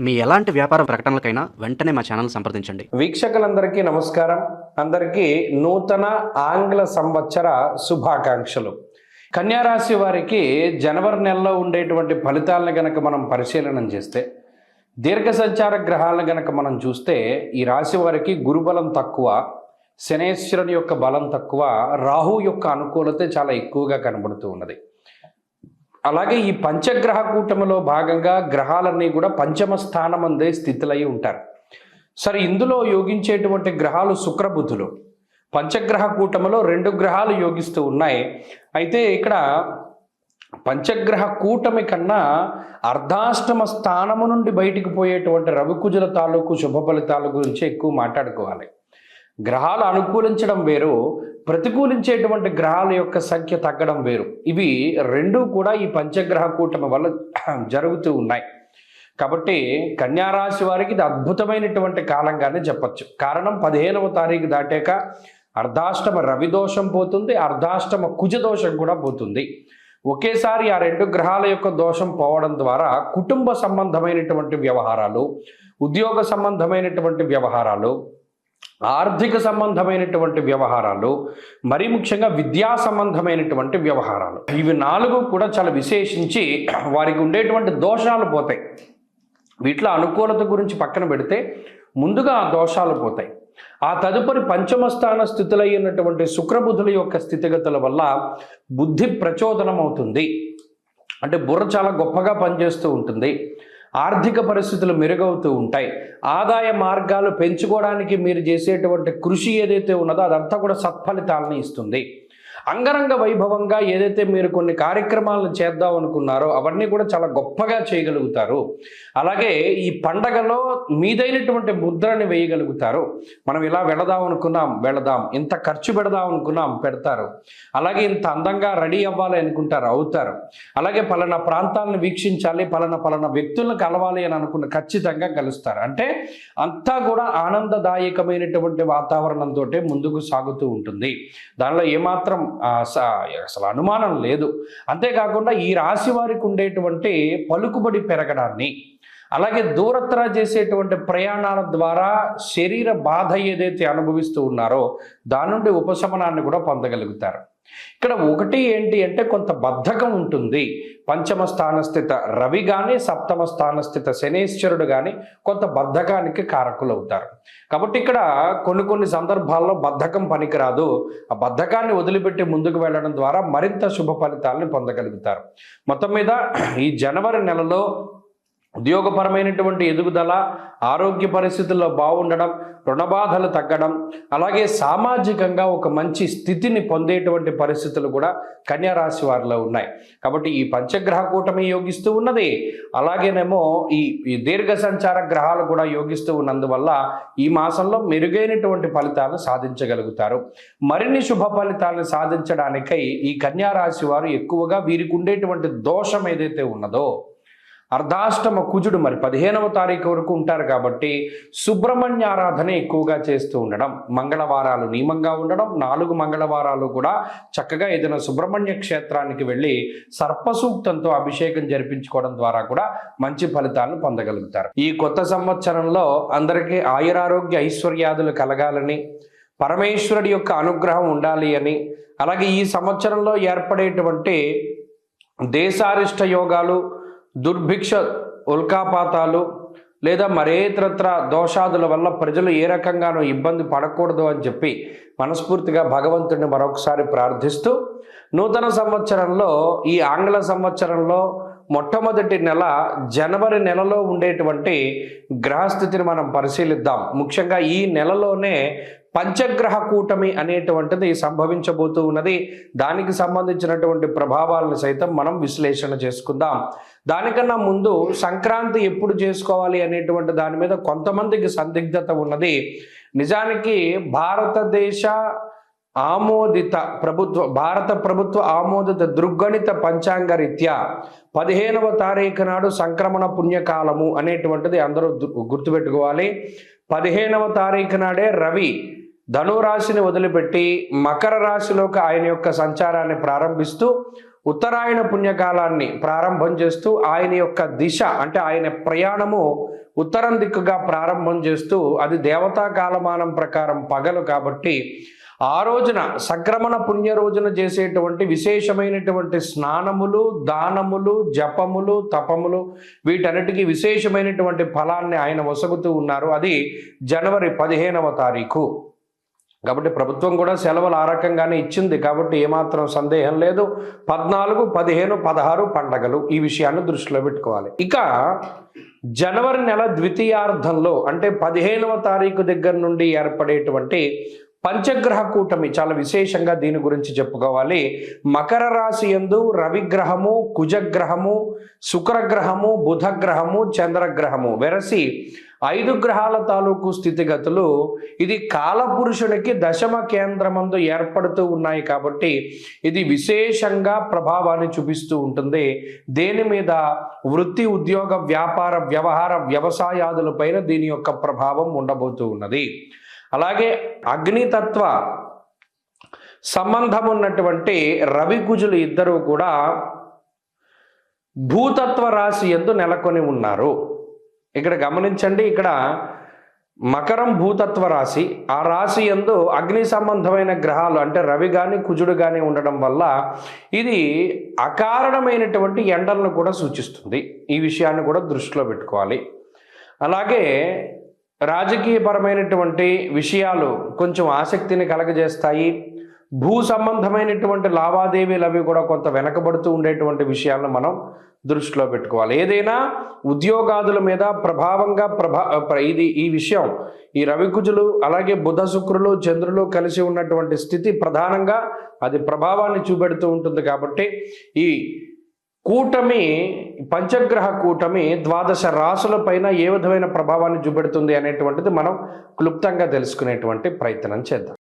మీ ఎలాంటి వ్యాపార ప్రకటనలకైనా వెంటనే మా ఛానల్ సంప్రదించండి. వీక్షకులందరికీ నమస్కారం. అందరికీ నూతన ఆంగ్ల సంవత్సర శుభాకాంక్షలు. కన్యా రాశి వారికి జనవరి నెలలో ఉండేటువంటి ఫలితాలను గనక మనం పరిశీలన చేస్తే, దీర్ఘ సంచార గ్రహాలను గనక మనం చూస్తే, ఈ రాశి వారికి గురుబలం తక్కువ, శనేశ్వరుని యొక్క బలం తక్కువ, రాహు యొక్క అనుకూలత చాలా ఎక్కువగా కనబడుతూ ఉన్నది. అలాగే ఈ పంచగ్రహ కూటమిలో భాగంగా గ్రహాలన్నీ కూడా పంచమ స్థానం అందే స్థితిలో ఉంటారు. సరే, ఇందులో యోగించేటువంటి గ్రహాలు శుక్రబుధులు. పంచగ్రహ కూటమిలో 2 గ్రహాలు యోగిస్తూ ఉన్నాయి. అయితే ఇక్కడ పంచగ్రహ కూటమి కన్నా అర్ధాష్టమ స్థానము నుండి బయటికి పోయేటువంటి రవికుజుల తాలూకు శుభ ఫలితాల గురించి ఎక్కువ మాట్లాడుకోవాలి. గ్రహాలు అనుకూలించడం వేరు, ప్రతికూలించేటువంటి గ్రహాల యొక్క సంఖ్య తగ్గడం వేరు. ఇవి రెండూ కూడా ఈ పంచగ్రహ కూటమి వల్ల జరుగుతూ ఉన్నాయి. కాబట్టి కన్యారాశి వారికి ఇది అద్భుతమైనటువంటి కాలంగానే చెప్పచ్చు. కారణం 15వ తారీఖు దాటాక అర్ధాష్టమ రవి దోషం పోతుంది, అర్ధాష్టమ కుజ దోషం కూడా పోతుంది. ఒకేసారి ఆ 2 గ్రహాల యొక్క దోషం పోవడం ద్వారా కుటుంబ సంబంధమైనటువంటి వ్యవహారాలు, ఉద్యోగ సంబంధమైనటువంటి వ్యవహారాలు, ఆర్థిక సంబంధమైనటువంటి వ్యవహారాలు, మరీ ముఖ్యంగా విద్యా సంబంధమైనటువంటి వ్యవహారాలు, ఇవి 4 కూడా చాలా విశేషించి వారికి ఉండేటువంటి దోషాలు పోతాయి. వీటిలో అనుకూలత గురించి పక్కన పెడితే ముందుగా ఆ దోషాలు పోతాయి. ఆ తదుపరి పంచమ స్థాన స్థితులై ఉన్నటువంటి శుక్రబుధుల యొక్క స్థితిగతుల వల్ల బుద్ధి ప్రచోదనం అవుతుంది. అంటే బుర్ర చాలా గొప్పగా పనిచేస్తూ ఉంటుంది. ఆర్థిక పరిస్థితులు మెరుగవుతూ ఉంటాయి. ఆదాయ మార్గాలు పెంచుకోవడానికి మీరు చేసేటువంటి కృషి ఏదైతే ఉన్నదో అదంతా కూడా సత్ఫలితాలను ఇస్తుంది. అంగరంగ వైభవంగా ఏదైతే మీరు కొన్ని కార్యక్రమాలను చేద్దాం అనుకున్నారో అవన్నీ కూడా చాలా గొప్పగా చేయగలుగుతారు. అలాగే ఈ పండగలో మీదైనటువంటి ముద్రని వేయగలుగుతారు. మనం ఇలా వెళదాం అనుకున్నాం, వెళదాం, ఇంత ఖర్చు పెడదాం అనుకున్నాం, పెడతారు. అలాగే ఇంత అందంగా రెడీ అవ్వాలి అనుకుంటారు, అవుతారు. అలాగే పలానా ప్రాంతాలను వీక్షించాలి, పలానా వ్యక్తులను కలవాలి అని అనుకున్న ఖచ్చితంగా కలుస్తారు. అంటే అంతా కూడా ఆనందదాయకమైనటువంటి వాతావరణంతో ముందుకు సాగుతూ ఉంటుంది. దానిలో ఏమాత్రం అసలు అనుమానం లేదు. అంతేకాకుండా ఈ రాశి వారికి ఉండేటువంటి పలుకుబడి పెరగడాన్ని, అలాగే దూరత్ర చేసేటువంటి ప్రయాణాల ద్వారా శరీర బాధ ఏదైతే అనుభవిస్తూ ఉన్నారో దాని నుండి ఉపశమనాన్ని కూడా పొందగలుగుతారు. ఇక్కడ ఒకటి ఏంటి అంటే కొంత బద్ధకం ఉంటుంది. పంచమ స్థానస్థిత రవి కానీ, సప్తమ స్థానస్థిత శనేశ్వరుడు కానీ కొంత బద్ధకానికి కారకులు అవుతారు. కాబట్టి ఇక్కడ కొన్ని సందర్భాల్లో బద్ధకం పనికిరాదు. ఆ బద్ధకాన్ని వదిలిపెట్టి ముందుకు వెళ్ళడం ద్వారా మరింత శుభ ఫలితాలను పొందగలుగుతారు. మొత్తం మీద ఈ జనవరి నెలలో ఉద్యోగపరమైనటువంటి ఎదుగుదల, ఆరోగ్య పరిస్థితుల్లో బాగుండడం, రుణబాధలు తగ్గడం, అలాగే సామాజికంగా ఒక మంచి స్థితిని పొందేటువంటి పరిస్థితులు కూడా కన్యారాశి వారిలో ఉన్నాయి. కాబట్టి ఈ పంచగ్రహ కూటమి యోగిస్తూ ఉన్నది. అలాగేనేమో ఈ దీర్ఘ సంచార గ్రహాలు కూడా యోగిస్తూ ఉన్నందువల్ల ఈ మాసంలో మెరుగైనటువంటి ఫలితాలను సాధించగలుగుతారు. మరిన్ని శుభ ఫలితాలను సాధించడానికై ఈ కన్యారాశి వారు ఎక్కువగా వీరికి ఉండేటువంటి దోషం ఏదైతే ఉన్నదో, అర్ధాష్టమ కుజుడు మరి 15వ తారీఖు వరకు ఉంటారు కాబట్టి సుబ్రహ్మణ్య ఆరాధన ఎక్కువగా చేస్తూ ఉండడం, మంగళవారాలు నియమంగా ఉండడం, 4 మంగళవారాలు కూడా చక్కగా ఏదైనా సుబ్రహ్మణ్య క్షేత్రానికి వెళ్ళి సర్పసూక్తంతో అభిషేకం జరిపించుకోవడం ద్వారా కూడా మంచి ఫలితాలను పొందగలుగుతారు. ఈ కొత్త సంవత్సరంలో అందరికీ ఆయురారోగ్య ఐశ్వర్యాదులు కలగాలని, పరమేశ్వరుడి యొక్క అనుగ్రహం ఉండాలి అని, అలాగే ఈ సంవత్సరంలో ఏర్పడేటువంటి దేశారిష్ట యోగాలు, దుర్భిక్ష ఉల్కాపాతాలు లేదా మరేతరత్ర దోషాదుల వల్ల ప్రజలు ఏ రకంగానూ ఇబ్బంది పడకూడదు అని చెప్పి మనస్ఫూర్తిగా భగవంతుడిని మరొకసారి ప్రార్థిస్తూ, నూతన సంవత్సరంలో ఈ ఆంగ్ల సంవత్సరంలో మొట్టమొదటి నెల జనవరి నెలలో ఉండేటువంటి గ్రహస్థితిని మనం పరిశీలిద్దాం. ముఖ్యంగా ఈ నెలలోనే పంచగ్రహ కూటమి అనేటువంటిది సంభవించబోతూ ఉన్నది. దానికి సంబంధించినటువంటి ప్రభావాలను సైతం మనం విశ్లేషణ చేసుకుందాం. దానికన్నా ముందు సంక్రాంతి ఎప్పుడు చేసుకోవాలి అనేటువంటి దాని మీద కొంతమందికి సందిగ్ధత ఉన్నది. నిజానికి భారతదేశ ఆమోదిత భారత ప్రభుత్వ ఆమోదిత దృగ్గణిత పంచాంగ రీత్యా 15వ తారీఖు నాడు సంక్రమణ పుణ్యకాలము అనేటువంటిది అందరూ గుర్తుపెట్టుకోవాలి. 15వ తారీఖు నాడే రవి ధనురాశిని వదిలిపెట్టి మకర రాశిలోకి ఆయన యొక్క సంచారాన్ని ప్రారంభిస్తూ ఉత్తరాయణ పుణ్యకాలాన్ని ప్రారంభం చేస్తూ ఆయన యొక్క దిశ అంటే ఆయన ప్రయాణము ఉత్తరం దిక్కుగా ప్రారంభం చేస్తూ అది దేవతా కాలమానం ప్రకారం పగలు కాబట్టి ఆ రోజున సంక్రమణ పుణ్య రోజున చేసేటువంటి విశేషమైనటువంటి స్నానములు, దానములు, జపములు, తపములు వీటన్నిటికీ విశేషమైనటువంటి ఫలాన్ని ఆయన వసగుతూ ఉన్నారు. అది జనవరి 15వ తారీఖు. కాబట్టి ప్రభుత్వం కూడా సెలవులు ఆ రకంగానే ఇచ్చింది కాబట్టి ఏమాత్రం సందేహం లేదు. 14, 15, 16 పండగలు, ఈ విషయాన్ని దృష్టిలో పెట్టుకోవాలి. ఇక జనవరి నెల ద్వితీయార్థంలో అంటే 15వ తారీఖు దగ్గర నుండి ఏర్పడేటువంటి పంచగ్రహ కూటమి చాలా విశేషంగా దీని గురించి చెప్పుకోవాలి. మకర రాశి యందు రవిగ్రహము, కుజగ్రహము, శుక్రగ్రహము, బుధగ్రహము, చంద్రగ్రహము వెరసి 5 గ్రహాల తాలూకు స్థితిగతులు ఇది కాలపురుషునికి దశమ కేంద్రమందు ఏర్పడుతూ ఉన్నాయి కాబట్టి ఇది విశేషంగా ప్రభావాన్ని చూపిస్తూ ఉంటుంది. దేని మీద? వృత్తి, ఉద్యోగ, వ్యాపార, వ్యవహార, వ్యవసాయాదులపైన దీని యొక్క ప్రభావం ఉండబోతూ ఉన్నది. అలాగే అగ్నితత్వ సంబంధం ఉన్నటువంటి రవి కుజులు ఇద్దరూ కూడా భూతత్వ రాశి యందు నెలకొని ఉన్నారు. ఇక్కడ గమనించండి, ఇక్కడ మకరం భూతత్వ రాశి, ఆ రాశి యందు అగ్ని సంబంధమైన గ్రహాలు అంటే రవి కానీ కుజుడు కానీ ఉండడం వల్ల ఇది అకారణమైనటువంటి ఎండలను కూడా సూచిస్తుంది. ఈ విషయాన్ని కూడా దృష్టిలో పెట్టుకోవాలి. అలాగే రాజకీయపరమైనటువంటి విషయాలు కొంచెం ఆసక్తిని కలగజేస్తాయి. భూ సంబంధమైనటువంటి లావాదేవీలు అవి కూడా కొంత వెనకబడుతూ ఉండేటువంటి విషయాలను మనం దృష్టిలో పెట్టుకోవాలి. ఏదైనా ఉద్యోగాదుల మీద ప్రభావంగా ఈ విషయం ఈ రవికుజులు అలాగే బుధ, శుక్రులు, చంద్రులు కలిసి ఉన్నటువంటి స్థితి ప్రధానంగా అది ప్రభావాన్ని చూపెడుతూ ఉంటుంది. కాబట్టి ఈ కూటమి, పంచగ్రహ కూటమి 12 రాసుల పైన ఏ విధమైన ప్రభావాన్ని చూపెడుతుంది అనేటువంటిది మనం క్లుప్తంగా తెలుసుకునేటువంటి ప్రయత్నం చేద్దాం.